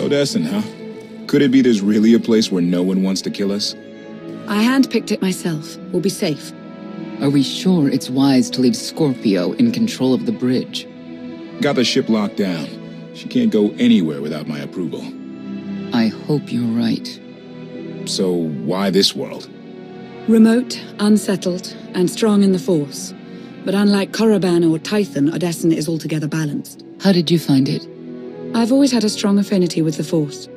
Odessen, huh? Could it be there's really a place where no one wants to kill us? I handpicked it myself. We'll be safe. Are we sure it's wise to leave Scorpio in control of the bridge? Got the ship locked down. She can't go anywhere without my approval. I hope you're right. So why this world? Remote, unsettled, and strong in the Force. But unlike Korriban or Tython, Odessen is altogether balanced. How did you find it? I've always had a strong affinity with the Force.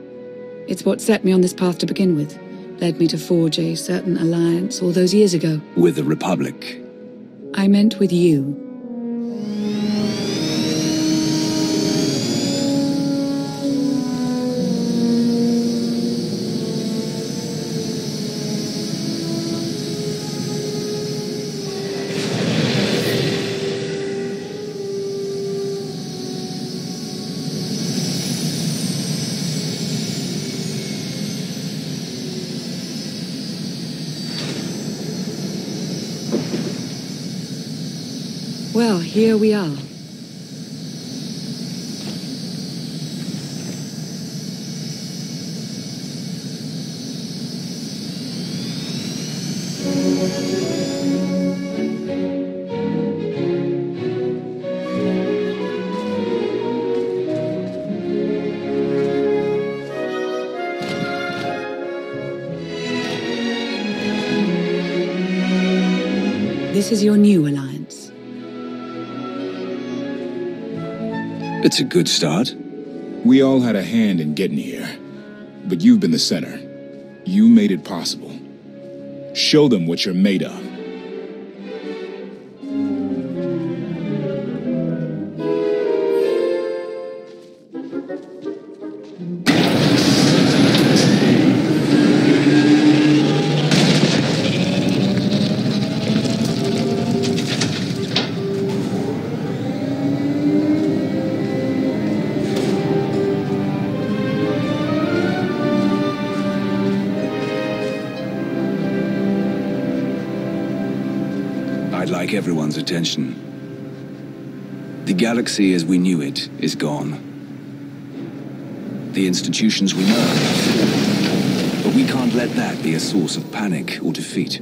It's what set me on this path to begin with. Led me to forge a certain alliance all those years ago. With the Republic? I meant with you. Well, here we are. This is your new alliance. It's a good start. We all had a hand in getting here. But you've been the center. You made it possible. Show them what you're made of. I'd like everyone's attention. The galaxy as we knew it is gone. The institutions we know. But we can't let that be a source of panic or defeat.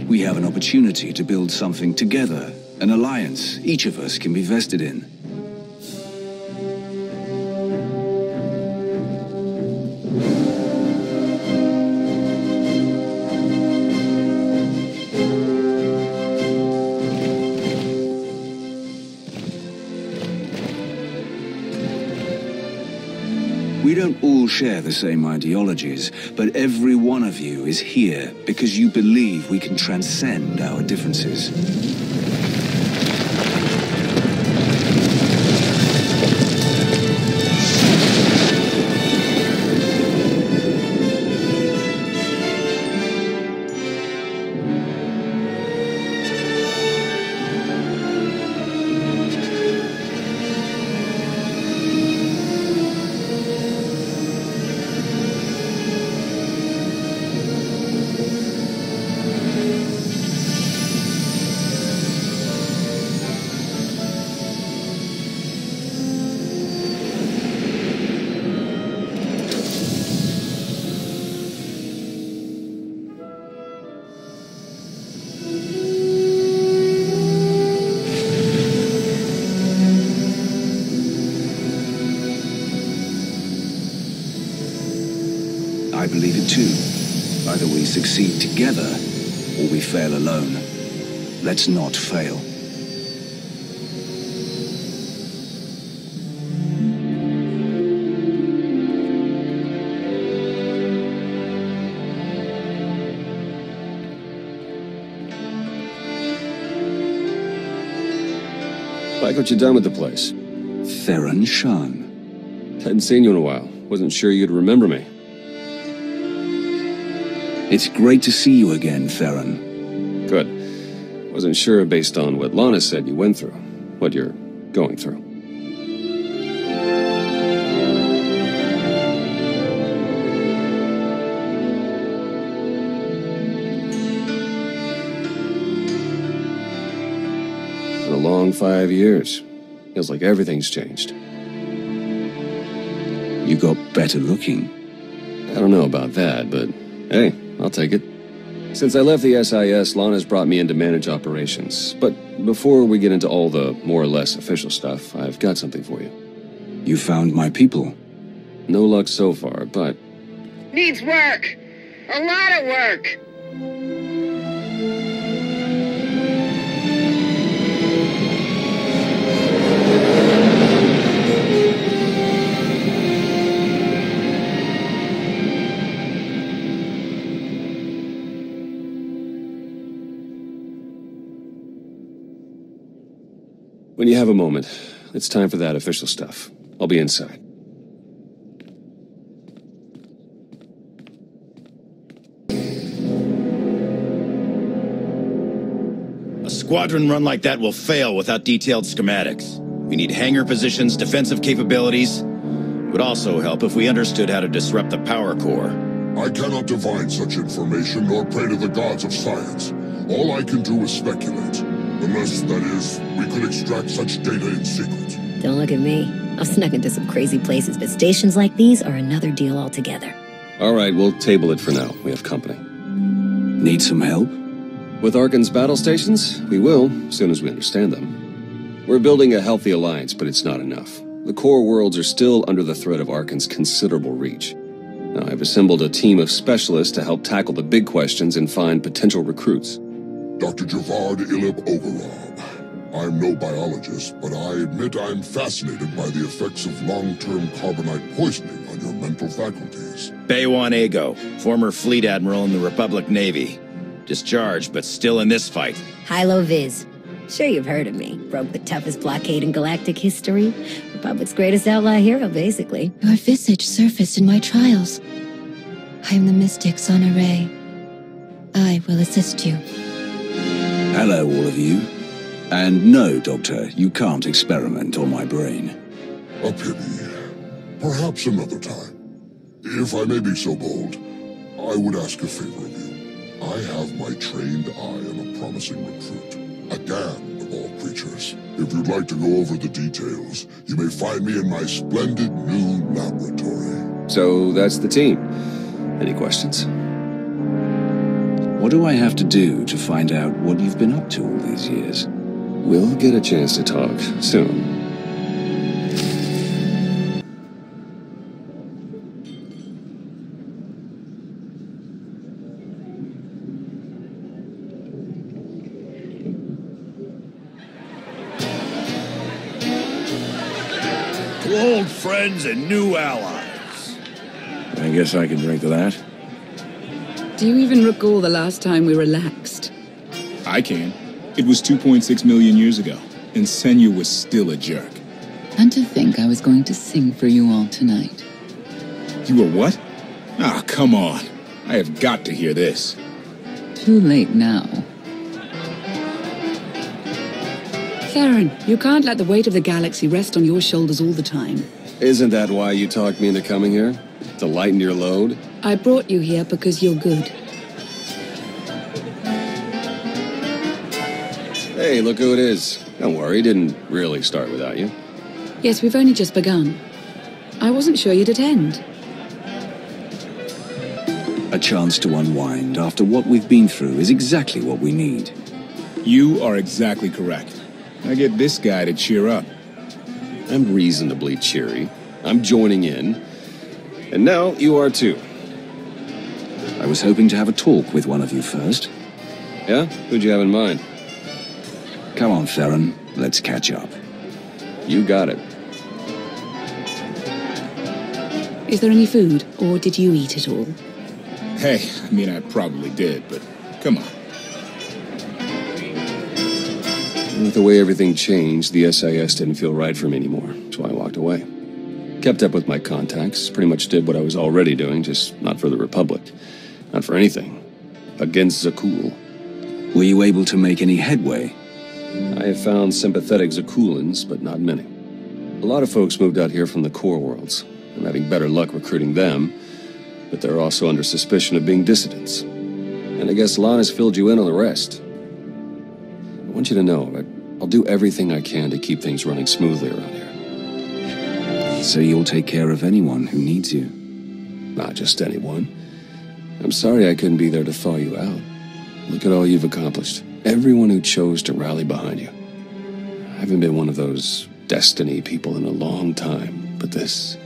We have an opportunity to build something together, an alliance each of us can be vested in. We don't all share the same ideologies, but every one of you is here because you believe we can transcend our differences. I believe it too. Either we succeed together, or we fail alone. Let's not fail. Like what you done with the place. Theron Shan. Hadn't seen you in a while. Wasn't sure you'd remember me. It's great to see you again, Theron. Good. Wasn't sure based on what Lana said you went through. What you're going through. long 5 years. Feels like everything's changed. You got better looking. I don't know about that, but hey, I'll take it. Since I left the SIS, Lana's brought me in to manage operations. But before we get into all the more or less official stuff, I've got something for you. You found my people. No luck so far, but... Needs work! A lot of work! When you have a moment, it's time for that official stuff. I'll be inside. A squadron run like that will fail without detailed schematics. We need hangar positions, defensive capabilities. It would also help if we understood how to disrupt the power core. I cannot divine such information nor pray to the gods of science. All I can do is speculate. Unless, that is, we could extract such data in secret. Don't look at me. I've snuck into some crazy places, but stations like these are another deal altogether. All right, we'll table it for now. We have company. Need some help? With Arkan's battle stations? We will, as soon as we understand them. We're building a healthy alliance, but it's not enough. The core worlds are still under the threat of Arkan's considerable reach. Now, I've assembled a team of specialists to help tackle the big questions and find potential recruits. Dr. Javad Ilib Ogarab. I'm no biologist, but I admit I'm fascinated by the effects of long-term carbonite poisoning on your mental faculties. Baywan Ego, former fleet admiral in the Republic Navy. Discharged, but still in this fight. Hilo Viz. Sure you've heard of me. Broke the toughest blockade in galactic history. Republic's greatest outlaw hero, basically. Your visage surfaced in my trials. I am the mystic Zana Ray. I will assist you. Hello, all of you. And no, Doctor, you can't experiment on my brain. A pity. Perhaps another time. If I may be so bold, I would ask a favor of you. I have my trained eye on a promising recruit. A dam of all creatures. If you'd like to go over the details, you may find me in my splendid new laboratory. So that's the team. Any questions? What do I have to do to find out what you've been up to all these years? We'll get a chance to talk soon. To old friends and new allies. I guess I can drink to that. Do you even recall the last time we relaxed? I can. It was 2.6 million years ago, and Senya was still a jerk. And to think I was going to sing for you all tonight. You were what? Ah, come on. I have got to hear this. Too late now. Theron, you can't let the weight of the galaxy rest on your shoulders all the time. Isn't that why you talked me into coming here? To lighten your load? I brought you here because you're good. Hey, look who it is. Don't worry, didn't really start without you. Yes, we've only just begun. I wasn't sure you'd attend. A chance to unwind after what we've been through is exactly what we need. You are exactly correct. I get this guy to cheer up. I'm reasonably cheery. I'm joining in. And now you are too. I was hoping to have a talk with one of you first. Yeah? Who'd you have in mind? Come on, Theron. Let's catch up. You got it. Is there any food, or did you eat it all? Hey, I mean, I probably did, but come on. With the way everything changed, the SIS didn't feel right for me anymore, so I walked away. Kept up with my contacts, pretty much did what I was already doing, just not for the Republic. Not for anything. Against Zakul. Were you able to make any headway? I have found sympathetic Zakulans, but not many. A lot of folks moved out here from the core worlds. I'm having better luck recruiting them, but they're also under suspicion of being dissidents. And I guess Lana's filled you in on the rest. I want you to know, I'll do everything I can to keep things running smoothly around here. So you'll take care of anyone who needs you? Not just anyone. I'm sorry I couldn't be there to thaw you out. Look at all you've accomplished. Everyone who chose to rally behind you. I haven't been one of those destiny people in a long time, but this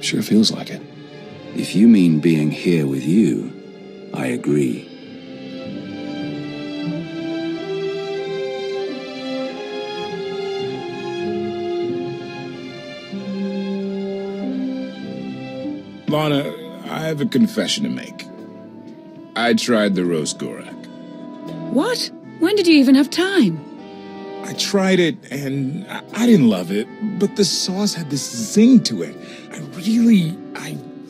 sure feels like it. If you mean being here with you, I agree. Lana, I have a confession to make. I tried the roast Gorak. What? When did you even have time? I tried it, and I didn't love it, but the sauce had this zing to it. I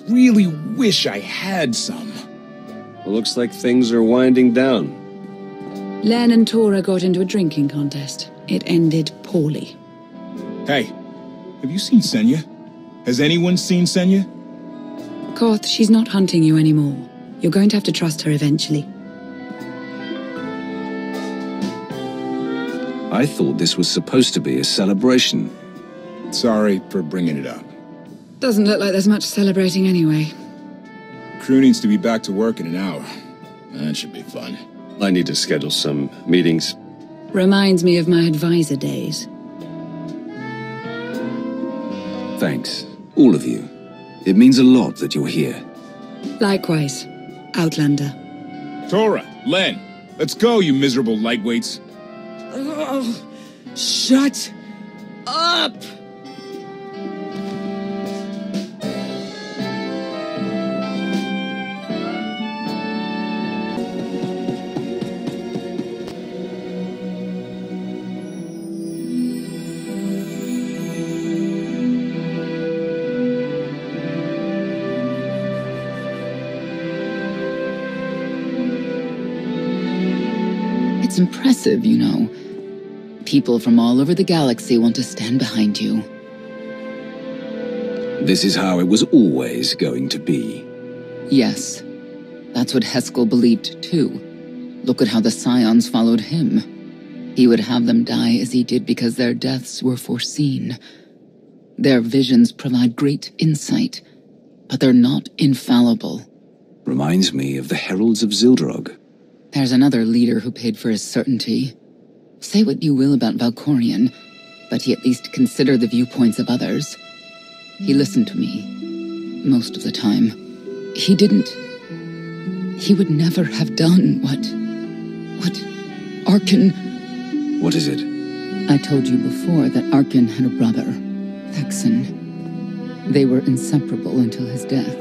really wish I had some. Well, looks like things are winding down. Len and Tora got into a drinking contest. It ended poorly. Hey, have you seen Senya? Has anyone seen Senya? Koth, she's not hunting you anymore. You're going to have to trust her eventually. I thought this was supposed to be a celebration. Sorry for bringing it up. Doesn't look like there's much celebrating anyway. Crew needs to be back to work in an hour. That should be fun. I need to schedule some meetings. Reminds me of my advisor days. Thanks, all of you. It means a lot that you're here. Likewise, Outlander. Tora, Len, let's go, you miserable lightweights. Oh, shut up! It's impressive, you know. People from all over the galaxy want to stand behind you. This is how it was always going to be. Yes. That's what Heskel believed, too. Look at how the Scions followed him. He would have them die as he did because their deaths were foreseen. Their visions provide great insight, but they're not infallible. Reminds me of the Heralds of Zildrog. There's another leader who paid for his certainty. Say what you will about Valkorion, but he at least considered the viewpoints of others. He listened to me, most of the time. He would never have done what Arkin... What is it? I told you before that Arkin had a brother, Thexan. They were inseparable until his death.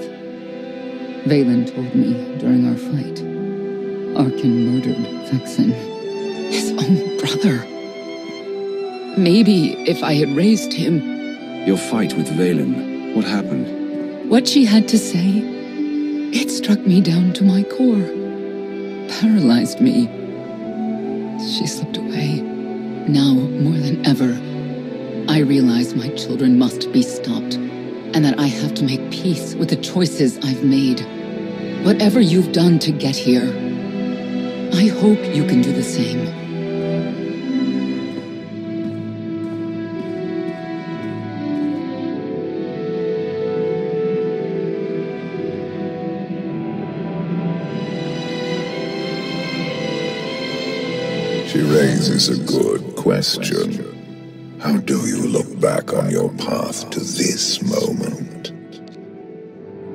Valen told me during our fight. Arkin murdered Thexan. His own brother. Maybe if I had raised him... Your fight with Valen, what happened? What she had to say, it struck me down to my core. Paralyzed me. She slipped away. Now, more than ever, I realize my children must be stopped, and that I have to make peace with the choices I've made. Whatever you've done to get here, I hope you can do the same. She raises a good question. How do you look back on your path to this moment?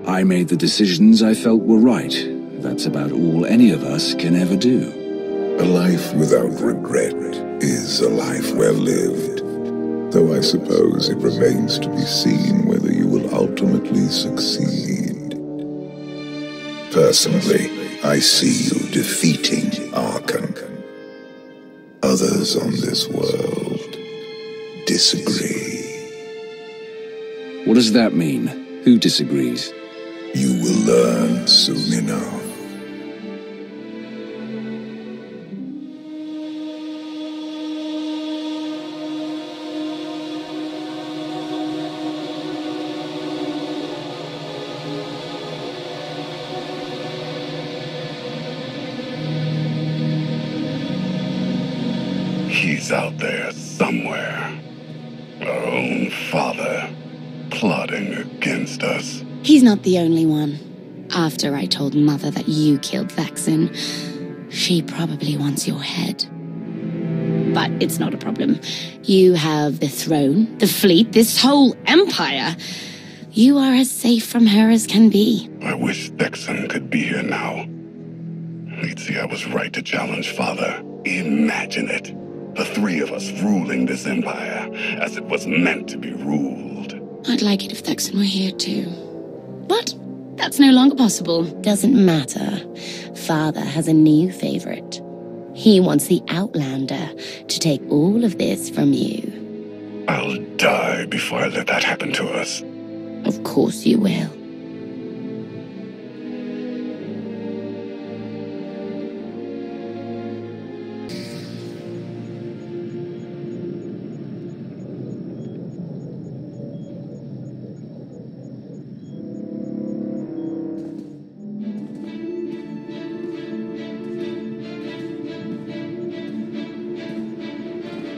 I made the decisions I felt were right. That's about all any of us can ever do. A life without regret is a life well lived, though I suppose it remains to be seen whether you will ultimately succeed. Personally, I see you defeating Archon. Others on this world disagree. What does that mean? Who disagrees? You will learn soon enough. He's out there somewhere. Our own father, plotting against us. He's not the only one. After I told Mother that you killed Vexen, she probably wants your head. But it's not a problem. You have the throne, the fleet, this whole empire. You are as safe from her as can be. I wish Vexen could be here now. He'd see I was right to challenge Father. Imagine it. The three of us ruling this empire as it was meant to be ruled. I'd like it if Vexen were here too. But that's no longer possible. Doesn't matter. Father has a new favorite. He wants the Outlander to take all of this from you. I'll die before I let that happen to us. Of course you will.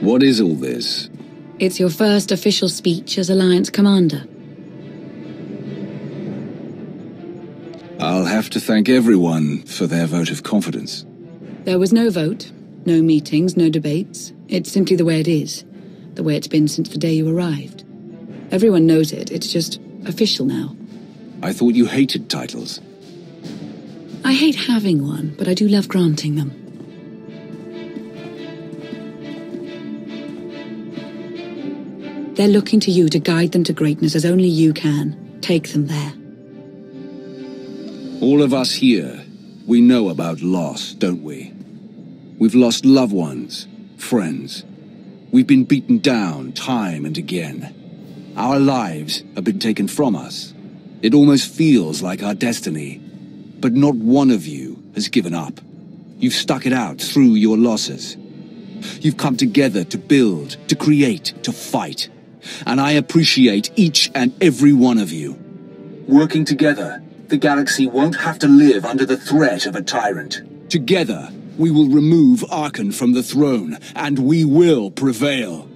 What is all this? It's your first official speech as Alliance Commander. I'll have to thank everyone for their vote of confidence. There was no vote, no meetings, no debates. It's simply the way it is. The way it's been since the day you arrived. Everyone knows it. It's just official now. I thought you hated titles. I hate having one, but I do love granting them. They're looking to you to guide them to greatness as only you can. Take them there. All of us here, we know about loss, don't we? We've lost loved ones, friends. We've been beaten down time and again. Our lives have been taken from us. It almost feels like our destiny. But not one of you has given up. You've stuck it out through your losses. You've come together to build, to create, to fight. And I appreciate each and every one of you. Working together, the galaxy won't have to live under the threat of a tyrant. Together, we will remove Archon from the throne, and we will prevail.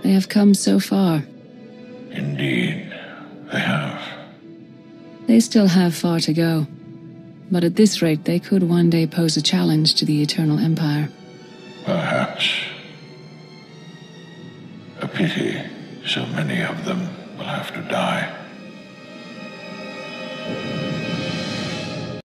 They have come so far. Indeed, they have. They still have far to go. But at this rate, they could one day pose a challenge to the Eternal Empire. Perhaps. A pity so many of them will have to die.